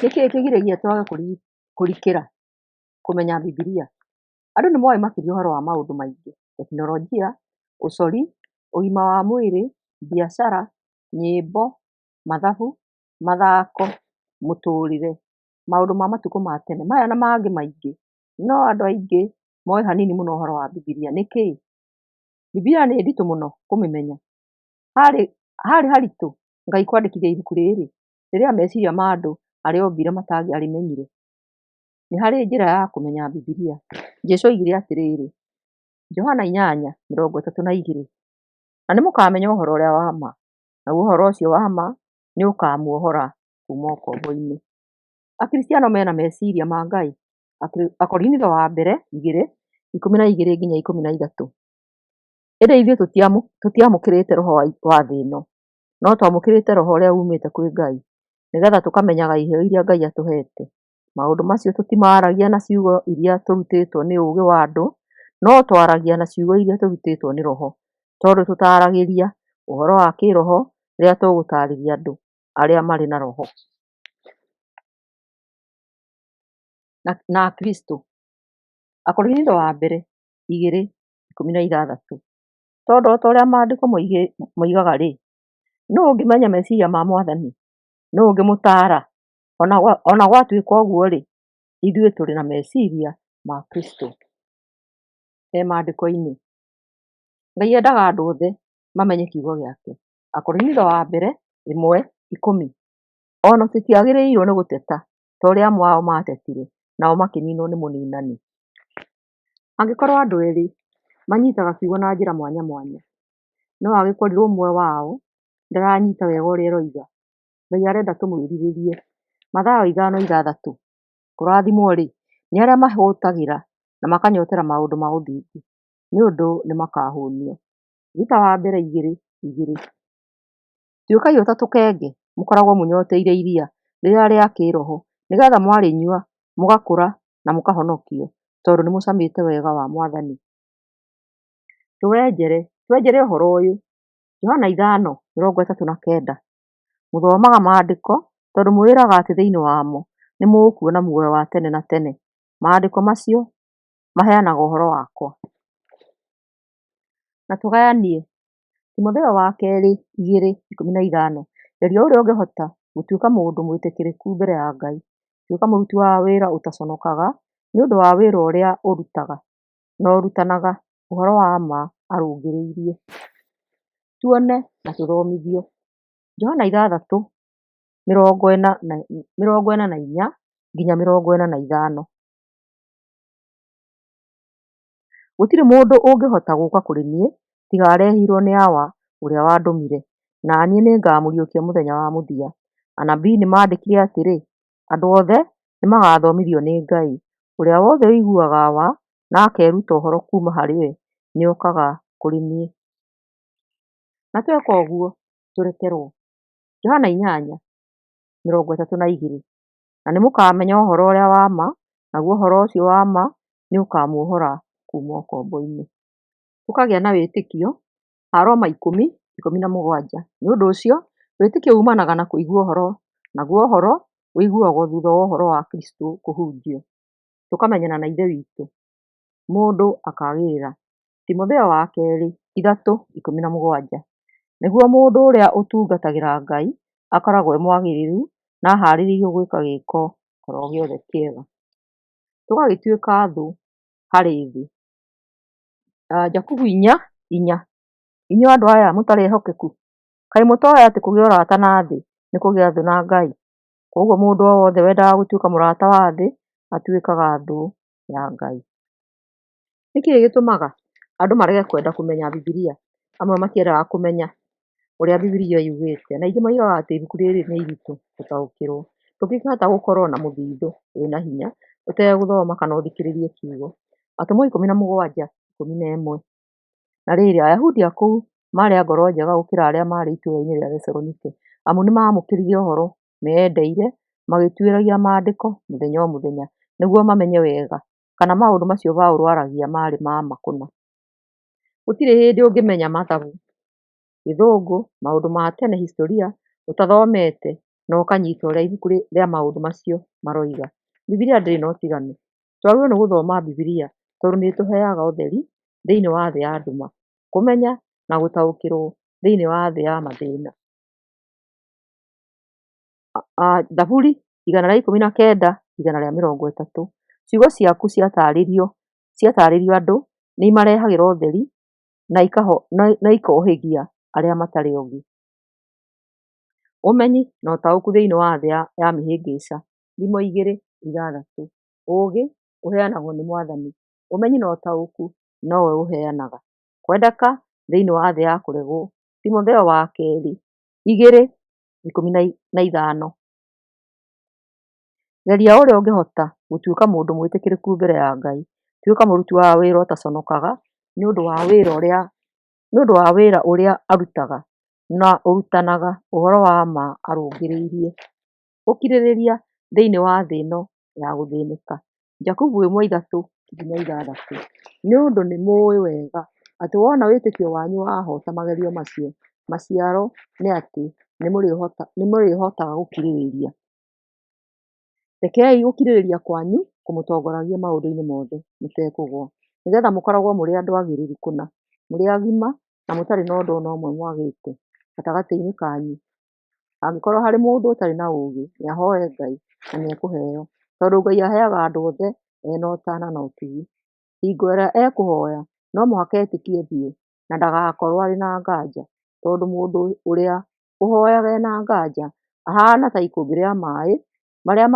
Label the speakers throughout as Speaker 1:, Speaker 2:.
Speaker 1: Nĩkĩĩ kĩgiragia twage kũrikĩra kũmenya Bibilia? Andũ nĩ moĩ makĩria ũhoro wa maũndũ maingĩ: tekinoronjia, ũcori, ũgima wa mwĩrĩ, biacara, nyĩmbo, mathabu, mathako, mũtũũrĩre, maũndũ ma matukũ ma tene, maya na mangĩ maingĩ. No andũ aingĩ moĩ hanini mũno ũhoro wa Bibilia. Nĩkĩĩ? Bibilia nĩ nditũ mũno kũmĩmenya. Harĩ haritũ Ngai kwandĩkithia ibuku rĩrĩ rĩrĩa meciria ma andũ arĩa ombire matangĩarĩmenyire? Nĩ harĩ njĩra ya kũmenya Bibilia. Jesũ oigire atĩrĩrĩ, Johana 8:32, na nĩmũkamenya ũhoro ũrĩa wa ma, naguo ũhoro ũcio wa ma nĩũkamuohora kuuma ũkombo-inĩ. Akristiano mena meciria ma Ngai. Akorinitho wa mbere 2:12-13. Ĩndĩ ithuĩ tũtiamũkĩrĩte roho wa thĩ ĩno, no twamũkĩrĩte roho ũrĩa umĩte kwĩ Ngai, nĩgetha tũkamenyaga iheo iria Ngai atũhete. Maũndũ macio tũtimaaragia na ciugo iria tũrutĩtwo nĩ ũũgĩ wa andũ, no twaragia na ciugo iria tũrutĩtwo nĩ Roho, tondũ tũtaaragĩria ũhoro wa kĩĩroho rĩrĩa tũgũtaarĩria andũ arĩa marĩ na Roho. Na Akristo. Akorinitho wa mbere 2:16. Tondũ o ta ũrĩa maandĩko moigaga-rĩ, nũũ ũngĩmenya meciria ma Mwathani? Nũũ ũngĩmũtaara? Ona gwatuĩka ũguo-rĩ, ithuĩ tũrĩ na meciria ma Kristo. He maandĩko-inĩ. Ngai endaga andũ othe mamenye kiugo gĩake. Akorinitho wa mbere 1:10. Ona tũtiagĩrĩirwo nĩ gũteta ta ũrĩa amwe ao maatetire, nao makĩniinwo nĩ mũninani. Angĩkorwo andũ erĩ manyitaga kiugo na njĩra mwanya mwanya, no angĩkorirwo ũmwe wao ndaranyita wega ũrĩa eroiga, Ngai arenda tũmwĩrirĩrie. Mathayo 5:6. Kũrathimwo-rĩ, nĩ arĩa mahũtagĩra na makanyotera maũndũ ma ũthingu, nĩ ũndũ nĩmakahũũnio. Rita wa mbere 2:2. Tuĩkai o ta tũkenge, mũkoragwo mũnyoteire iria rĩrĩa rĩa kĩĩroho, nĩgeetha mwarĩnyua mũgakũra na mũkahonokio, tondũ nĩmũcamĩte wega wa Mwathani. Twenjere ũhoro ũyũ. Johana 5:39. Mũthomaga maandĩko tondũ mwĩraga atĩ thĩinĩ wamo nĩ mũkuona muoyo wa tene na tene. Maandĩko macio maheanaga ũhoro wakwa. Na tũgayanie. Timotheo wa kerĩ 2:15. Geria ũrĩa ũngĩhota gũtuĩka mũndũ mwĩtĩkĩrĩku mbere ya Ngai. Tuĩka mũruti wa wĩra ũtaconokaga nĩ ũndũ wa wĩra ũrĩa ũrutaga, na ũrutanaga ũhoro wa ma arũngĩrĩirie. Tuone na tũthomithio. Johana 6:44-45. Gũtirĩ mũndũ ũngĩhota gũũka kũrĩ niĩ tiga arehirwo nĩ Awa ũrĩa wandũmire, na niĩ nĩngamũriũkia mũthenya wa mũthia. Anabii nĩmandĩkire atĩrĩ, andũ othe nĩmagathomithio nĩ Ngai. Ũrĩa wothe ũiguaga Awa na akeruta ũhoro kuuma harĩ we nĩokaga kũrĩ niĩ. Na tweka ũguo tũrekerwo. Johana 8:32. Na nĩmũkamenya ũhoro ũrĩa wa ma, naguo ũhoro ũcio wa ma nĩũkamuohora kuuma ũkombo-inĩ. Tũkagĩa na wĩtĩkio. Aroma 10:17. Nĩ ũndũ ũcio wĩtĩkio umanaga na kũigua ũhoro, naguo ũhoro ũiguagwo thutha wa ũhoro wa Kristo kũhunjio. Tũkamenyana na Ithe witũ. Mũndũ akagĩrĩra. Timotheo wa kerĩ 3:17. Nĩguo mũndũ ũrĩa ũtungatagĩra Ngai akoragwo mwagĩrĩru na ahaarĩirio gwĩka gĩĩko oro gĩothe kĩega. Tũgagĩtuĩka thũ harĩ thĩ. Jakubu 4:4. Inyuĩ andũ aya mũtarĩ ehokeku, kaĩ mũtooĩ atĩ kũgĩa ũrata na thĩ nĩ kũgĩa thũ na Ngai? Koguo mũndũ o wothe wendaga gũtuĩka mũrata wa thĩ atuĩkaga thũ ya Ngai. Nĩkĩĩ gĩtũmaga andũ marege kwenda kũmenya Bibilia? Amwe matiendaga kũmenya ũrĩa Bibilia yugĩte, na aingĩ moigaga atĩ ibuku rĩrĩ nĩ iritũ gũtaũkĩrwo. Tũtingĩhota gũkorwo na mũthithũ wĩna hinya ũtegũthoma kana ũthikĩrĩrie kiugo. Atũmwo 17:11. Na rĩrĩ, Ayahudi a kũu maarĩ a ngoro njega gũkĩra arĩa maarĩ itũũra-inĩ rĩa Thesalonike, amu nĩmamũkĩrire ũhoro meyendeire, magĩtuĩragia maandĩko mũthenya o mũthenya, nĩguo mamenye wega kana maũndũ macio Paũlũ aragia maarĩ ma ma kũna. Gũtirĩ hĩndĩ ũngĩmenya mathabu, gĩthũngũ, maũndũ ma tene, historia, ũtathomete na ũkanyita ũrĩa ibuku rĩa maũndũ macio maroiga. Bibilia ndĩrĩ na ũtiganu. Twagĩrĩirwo nĩ gũthoma Bibilia tondũ nĩ ĩtũheaga ũtheri thĩinĩ wa thĩ ya nduma, kũmenya na gũtaũkĩrwo thĩinĩ wa thĩ ya mathĩna. Thaburi 119, 130. Ciugo ciaku ciatarĩrio andũ nĩ imarehagĩra ũtheri na ikohĩgia arĩa matarĩ ũũgĩ. Ũmenyi na ũtaũku thĩinĩ wa thĩ ya mĩhĩngĩca. Thimo 2:6. Ũũgĩ ũheanagwo nĩ Mwathani. Ũmenyi na ũtaũku nowe ũheanaga. Kwendeka thĩinĩ wa thĩ ya kũregwo. Timotheo wa kerĩ 2:15. Geria ũrĩa ũngĩhota gũtuĩka mũndũ mwĩtĩkĩrĩku mbere ya Ngai. Tuĩka mũruti wa wĩra ũtaconokaga nĩ ũndũ wa wĩra ũrĩa arutaga na ũrutanaga ũhoro wa ma arũngĩrĩirie. Ũkirĩrĩria thĩinĩ wa thĩ ĩno ya gũthĩnĩka. Jakubu 1:3-6. Nĩ ũndũ nĩ mũĩ wega atĩ wona wĩtĩkio wanyu wahota magerio macio, maciaro nĩ atĩ nĩ mũrĩhotaga gũkirĩrĩria. Rekei gũkirĩrĩria kwanyu kũmũtongoragie maũndũ-inĩ mothe mũtekũgũa, nĩgetha mũkoragwo mũrĩ andũ agĩrĩru kũna, mũrĩ agima na mũtarĩ na ũndũ o na ũmwe mwagĩte gatagatĩ-inĩ kanyu. Angĩkorwo harĩ mũndũ ũtarĩ na ũũgĩ, nĩahoe Ngai na nĩekũheo, tondũ Ngai aheaga andũ othe ena ũtaana na ũtugi. Hingo ĩrĩa ekũhoya no mũhaka etĩkie biũ na ndagakorwo arĩ na nganja, tondũ mũndũ ũrĩa ũhoyaga ena nganja ahana ta ikũmbĩ rĩa maĩ marĩa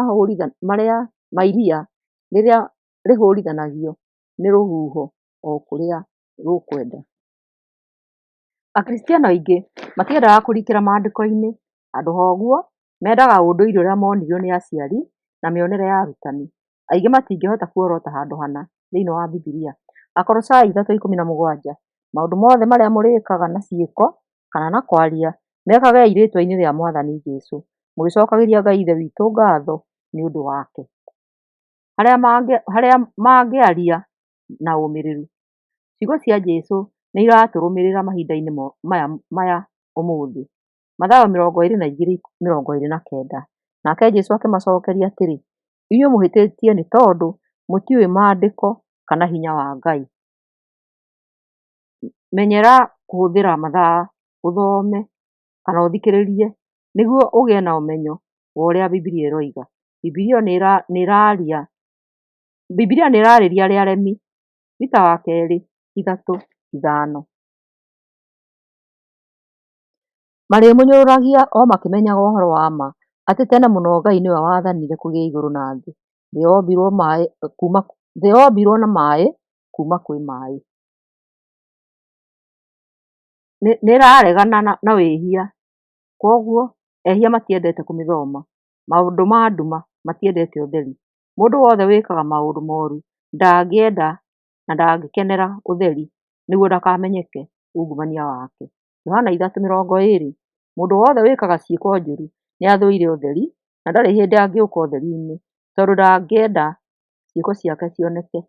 Speaker 1: ma iria rĩrĩa rĩhũrithanagio nĩ rũhuho o kũrĩa rũkwenda. Akristiano aingĩ matiendaga kũrikĩra maandĩko-inĩ, handũ ha ũguo mendaga ũndũire ũrĩa monirio nĩ aciari na mĩonere ya arutani. Aingĩ matingĩhota kuorota handũ hana thĩinĩ wa Bibilia. Akolosai 3:17. Maũndũ mothe marĩa mũrĩkaga na ciĩko kana na kwaria, mekagei rĩĩtwa-inĩ rĩa Mwathani Jesũ, mũgĩcokagĩria Ngai Ithe witũ ngatho nĩ ũndũ wake. Harĩa mangĩaria na ũmĩrĩru. Ciugo cia Jesũ nĩ iratũrũmĩrĩra mahinda-inĩ maya ũmũthĩ. Mathayo 22:29. Nake Jesũ akĩmacokeria atĩrĩ, inyuĩ mũhĩtĩtie nĩ tondũ mũtiũĩ maandĩko kana hinya wa Ngai. Menyera kũhũthĩra mathaa ũthome kana ũthikĩrĩrie nĩguo ũgĩe na ũmenyo wa ũrĩa Bibilia ĩroiga. Bibilia nĩ ĩrarĩria arĩa aremi. Peter wa kerĩ 3:5. Marĩmũnyũrũragia o makĩmenyaga ũhoro wa ma, atĩ tene mũno Ngai nĩwe wathanire kũgĩe igũrũ na thĩ. Thĩ yombirwo na maĩ kuma kwĩ maĩ. Nĩ ĩraregana na wĩhia, kwoguo ehia matiendete kũmĩthoma. Maũndũ ma nduma matiendete ũtheri. Mũndũ wothe wĩkaga maũndũ moru ndangĩenda na ndangĩkenera ũtheri nĩguo ndakamenyeke ungumania wake. Yohana 3:20. Mũndũ wothe wĩkaga ciĩko njũru nĩ athũire ũtheri na ndarĩ hĩndĩ angĩũka ũtheri-inĩ, tondũ ndangĩenda ciĩko ciake cioneke.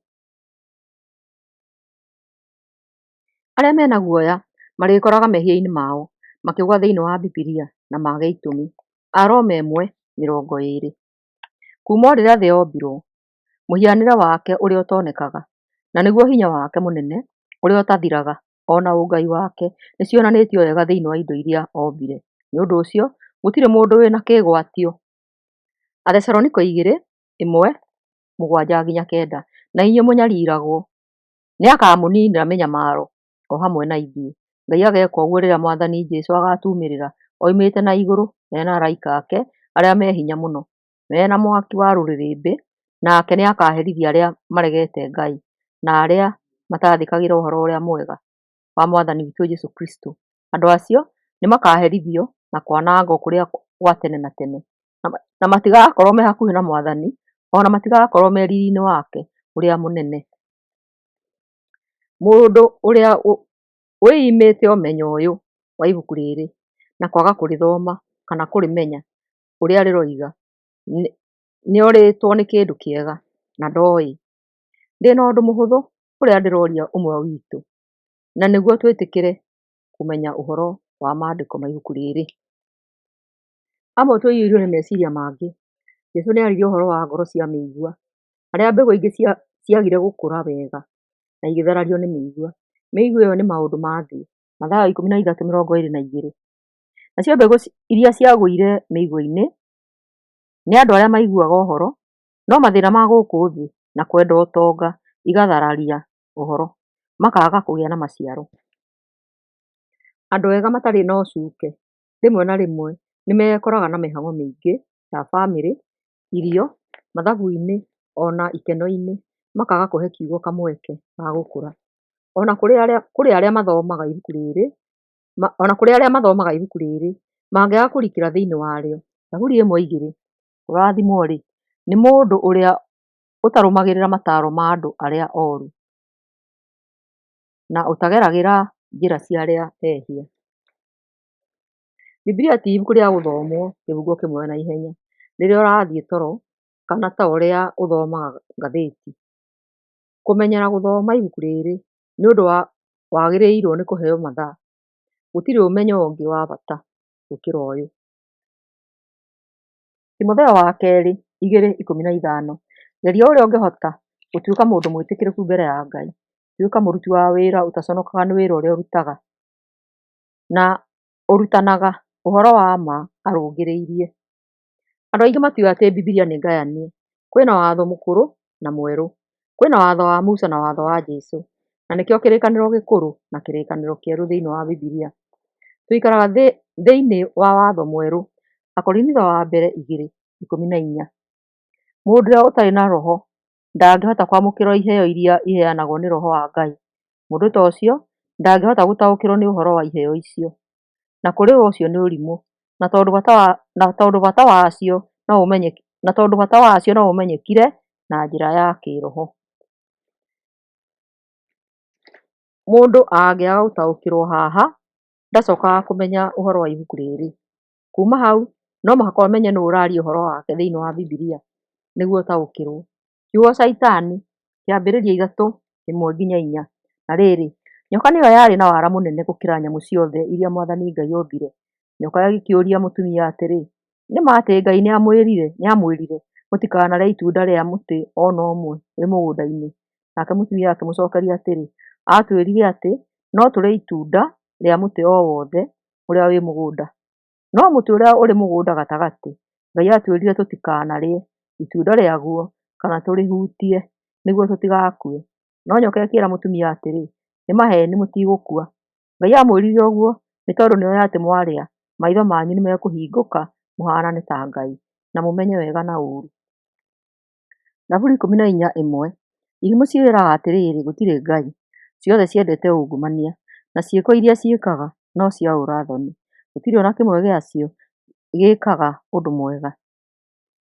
Speaker 1: Arĩa mena guoya marĩkoraga mehia-inĩ mao makĩgũa thĩinĩ wa Bibilia na mage itũmi. Aroma 1:20. Kuma rĩrĩa thĩ yombirwo, mũhianĩre wake ũrĩa ũtonekaga, na nĩguo hinya wake mũnene ũrĩa ũtathiraga, ona ũngai wake nĩ cionanĩtio wega thĩinĩ wa indo iria ombire. Nĩ ũndũ ũcio gũtirĩ mũndũ wĩna kĩĩgwatio. Athesaloniko 2:7-9. Na inyuĩ mũnyariiragwo nĩakamũniinĩra mĩnyamaro o hamwe na ithuĩ. Ngai ageka ũguo rĩrĩa Mwathani Jesũ agatumĩrĩra oimĩte na igũrũ na araika ake arĩa me hinya mũno, mena mwaki wa rũrĩrĩmbĩ, nake nĩakaherithia arĩa maregete Ngai na arĩa matathĩkagĩra ũhoro ũrĩa mwega wa Mwathani witũ Jesũ Kristo. Andũ acio nĩmakaherithio na kwanangwo kũrĩa gwa tene na tene, na matigakorwo me hakuhĩ na Mwathani, ona matigakorwo me riiri-inĩ wake ũrĩa mũnene. Mũndũ ũrĩa wĩimĩte ũmenyo ũyũ wa ibuku rĩrĩ na kwaga kũrĩthoma kana kũrĩmenya ũrĩa rĩroiga, nĩorĩtwo nĩ kĩndũ kĩega na ndoĩ. Ndĩna ũndũ mũhũthũ ũrĩa ndĩroria ũmwe witũ, na nĩguo twĩtĩkĩre kũmenya ũhoro wa maandĩko ma ibuku rĩrĩ. Amwe tũiyũirwo nĩ meciria mangĩ. Jesũ nĩaririe ũhoro wa ngoro cia mĩigua, harĩa mbegũ ingĩ ciagire gũkũra wega na igĩtharario nĩ mĩigua. Mĩigua ĩyo nĩ maũndũ ma thĩ, Mathayo 13:22. Nacio mbegũ iria ciagũire mĩigua-inĩ nĩ andũ arĩa maiguaga ũhoro, no mathĩna ma gũkũ thĩ na kwenda ũtonga igathararia ũhoro, makaga kũgĩa na maciaro. Andũ ega matarĩ na ũcuuke rĩmwe na rĩmwe nĩmekoraga na mĩhang'o mĩingĩ ta bamĩrĩ, irio, mathabu-inĩ ona ikeno-inĩ, makaga kũhe kiugo kamweke ga gũkũra. Ona kũrĩ arĩa mathomaga ibuku rĩrĩ mangĩaga kũrikĩra thĩinĩ warĩo. Zaburi 1:2, kũrathimwo-rĩ nĩ mũndũ ũrĩa ũtarũmagĩrĩra mataaro ma andũ arĩa ooru na ũtageragĩra njĩra cia arĩa ehia. Bibilia ti ibuku rĩa gũthomwo kĩbungo kĩmwe na ihenya rĩrĩa ũrathiĩ toro kana ta ũrĩa ũthomaga ngathĩti. Kũmenyera gũthoma ibuku rĩrĩ nĩ ũndũ wagĩrĩirwo nĩ kũheo mathaa. Gũtirĩ ũmenyo ũngĩ wa bata gũkĩra ũyũ. Timotheo wa kerĩ 2:15, geria ũrĩa ũngĩhota gũtuĩka mũndũ mwĩtĩkĩrĩku mbere ya Ngai. Tuĩka mũruti wa wĩra ũtaconokaga nĩ wĩra ũrĩa ũrutaga na ũrutanaga ũhoro wa ma arũngĩrĩirie. Andũ aingĩ matiũĩ atĩ Bibilia nĩ ngayanie. Kwĩna watho mũkũrũ na mwerũ. Kwĩna watho wa Musa na watho wa Jesũ, na nĩkĩo kĩrĩkanĩro gĩkũrũ na kĩrĩkanĩro kĩerũ thĩinĩ wa Bibilia. Tũikaraga thĩinĩ wa watho mwerũ. Akorinitho wa mbere 2:14. Mũndũ ũrĩa ũtarĩ na roho ndangĩhota kwamũkĩra iheo iria iheanagwo nĩ roho wa Ngai. Mũndũ ta ũcio ndangĩhota gũtaũkĩrwo nĩ ũhoro wa iheo icio. Na kũrĩ ũcio nĩ ũrimũ, na tondũ bata wacio no ũmenyekire na njĩra ya kĩroho. Mũndũ angĩaga gũtaũkĩrwo haha, ndacokaga kũmenya ũhoro wa ibuku rĩrĩ. Kuma hau no mũhaka ũmenye nũũ ũraria ũhoro wake thĩinĩ wa Bibilia nĩguo ũtaũkĩrwo. Kiugo Caitani, Kĩambĩrĩria 3:1-4. Na rĩrĩ, nyoka nĩyo yarĩ na wara mũnene gũkĩra nyamũ ciothe iria Mwathani Ngai ombire. Nyoka ĩgĩkĩũria mũtumia atĩrĩ, nĩ ma atĩ Ngai nĩamwĩrire mũtikanarĩe itunda rĩa mũtĩ ona ũmwe wĩ mũgũnda-inĩ? Nake mũtumia akĩmũcokeria atĩrĩ, atwĩrire atĩ no tũrĩe itunda rĩa mũtĩ o wothe ũrĩa wĩ mũgũnda, no mũtĩ ũrĩa ũrĩ mũgũnda gatagatĩ Ngai atwĩrire tũtikanarĩe itunda rĩaguo kana tũrĩhutie nĩguo tũtigakue. No nyoka ĩkĩĩra mũtumia atĩrĩ, nĩ maheni mũtigũkua. Ngai amwĩrire ũguo nĩ tondũ nĩoĩ atĩ mwarĩa maitho manyu nĩmekũhingũka mũhanane ta Ngai na mũmenye wega na ũũru. Zaburi 14:1, irimũ ciĩraga atĩrĩrĩ, gũtirĩ Ngai. Ciothe ciendete ungumania na ciĩko iria ciĩkaga no cia ũũra-thoni. Gũtirĩ ona kĩmwe gĩacio gĩkaga ũndũ mwega.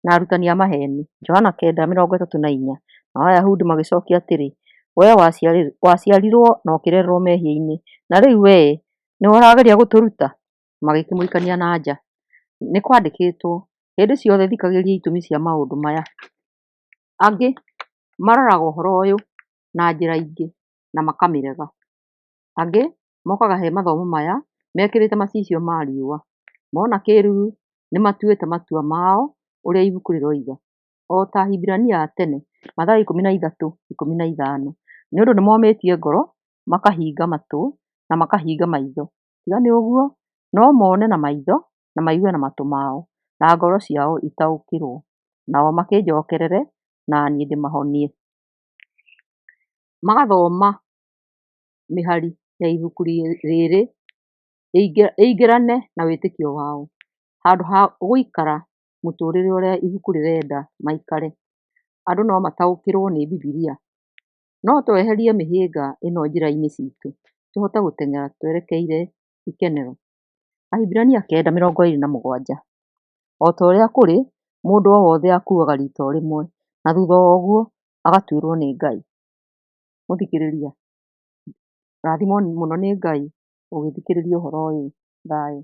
Speaker 1: Na arutani a maheni. Johana 9:34. Nao Ayahudi magĩcokia atĩrĩ, wee waciarirwo na ũkĩrererwo mehia-inĩ, na rĩu wee nĩwe ũrageria gũtũruta? Magĩkĩmũikania na nja. Nĩ kwandĩkĩtwo, hĩndĩ ciothe thikagĩrĩria itũmi cia maũndũ maya. Angĩ maroraga ũhoro ũyũ na njĩra ingĩ na makamĩrega. Angĩ mokaga he mathomo maya mekĩrĩte macicio ma riũa. Mona kĩruru nĩ matuĩte matua mao ũrĩa ibuku rĩroiga. O ta Ahibirania a tene, Mathayo 13:15. Nĩ ũndũ nĩ momĩtie ngoro, makahinga matũ na makahinga maitho. Tiga nĩ ũguo, no mone na maitho na maigue na matũ mao na ngoro ciao itaũkĩrwo, nao makĩnjokerere na niĩ ndĩmahonie. Magathoma mĩhari ya ibuku rĩrĩ ĩingĩrane na wĩtĩkio wao, handũ ha gũikara mũtũrĩre ũrĩa ibuku rĩrenda maikare. Andũ no mataũkĩrwo nĩ Bibilia. No tweherie mĩhĩnga ĩno njĩra-inĩ citũ, tũhote gũteng'era twerekeire ikenero. Ahibirania 9:27. O ta ũrĩa kũrĩ, mũndũ o wothe akuaga riita o rĩmwe, na thutha wa ũguo agatuĩrwo nĩ Ngai. Mũthikĩrĩria, rathimwo mũno nĩ Ngai ũgĩthikĩrĩria ũhoro ũyũ. Thayũ.